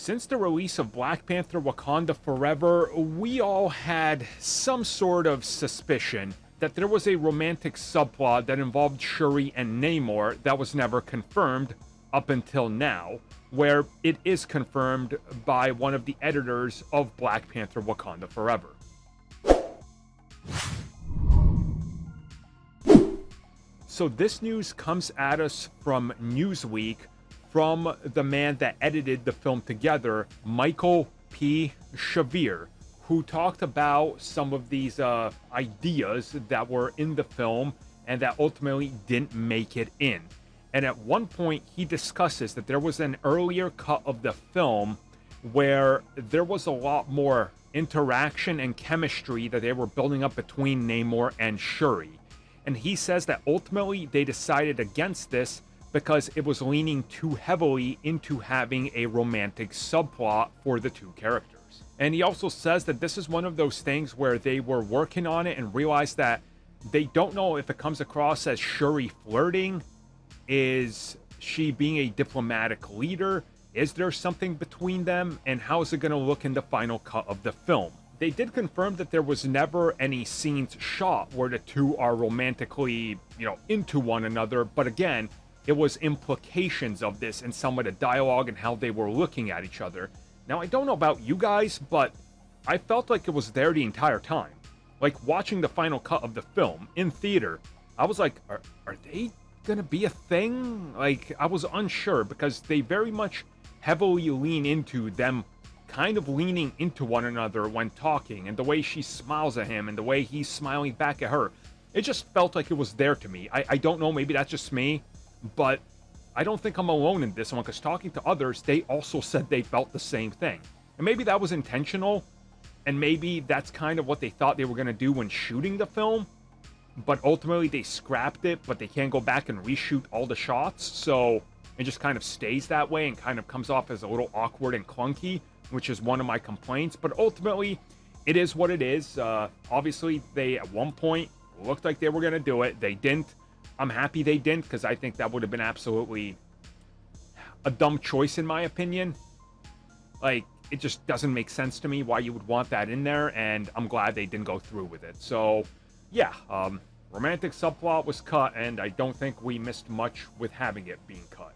Since the release of Black Panther Wakanda Forever, we all had some sort of suspicion that there was a romantic subplot that involved Shuri and Namor that was never confirmed up until now, where it is confirmed by one of the editors of Black Panther Wakanda Forever. So this news comes at us from Newsweek, from the man that edited the film together, Michael P. Shavir, who talked about some of these ideas that were in the film and that ultimately didn't make it in. And at one point, he discusses that there was an earlier cut of the film where there was a lot more interaction and chemistry that they were building up between Namor and Shuri. And he says that ultimately they decided against this because it was leaning too heavily into having a romantic subplot for the two characters. And he also says that this is one of those things where they were working on it and realized that they don't know if it comes across as Shuri flirting. Is she being a diplomatic leader? Is there something between them? And how is it going to look in the final cut of the film? They did confirm that there was never any scenes shot where the two are romantically, into one another. But again, it was implications of this in some of the dialogue and how they were looking at each other. Now, I don't know about you guys, but I felt like it was there the entire time. Like, watching the final cut of the film in theater, I was like, are they gonna be a thing? Like, I was unsure because they very much heavily lean into them kind of leaning into one another when talking, and the way she smiles at him and the way he's smiling back at her. It just felt like it was there to me. I don't know, maybe that's just me, but I don't think I'm alone in this one, because talking to others, they also said they felt the same thing. And maybe that was intentional, and maybe that's kind of what they thought they were going to do when shooting the film, but ultimately they scrapped it, but they can't go back and reshoot all the shots, so it just kind of stays that way and kind of comes off as a little awkward and clunky, which is one of my complaints. But ultimately, it is what it is. Obviously, they at one point looked like they were going to do it. They didn't. I'm happy they didn't, because I think that would have been absolutely a dumb choice in my opinion. Like, it just doesn't make sense to me why you would want that in there, and I'm glad they didn't go through with it. So, yeah, romantic subplot was cut, and I don't think we missed much with having it being cut.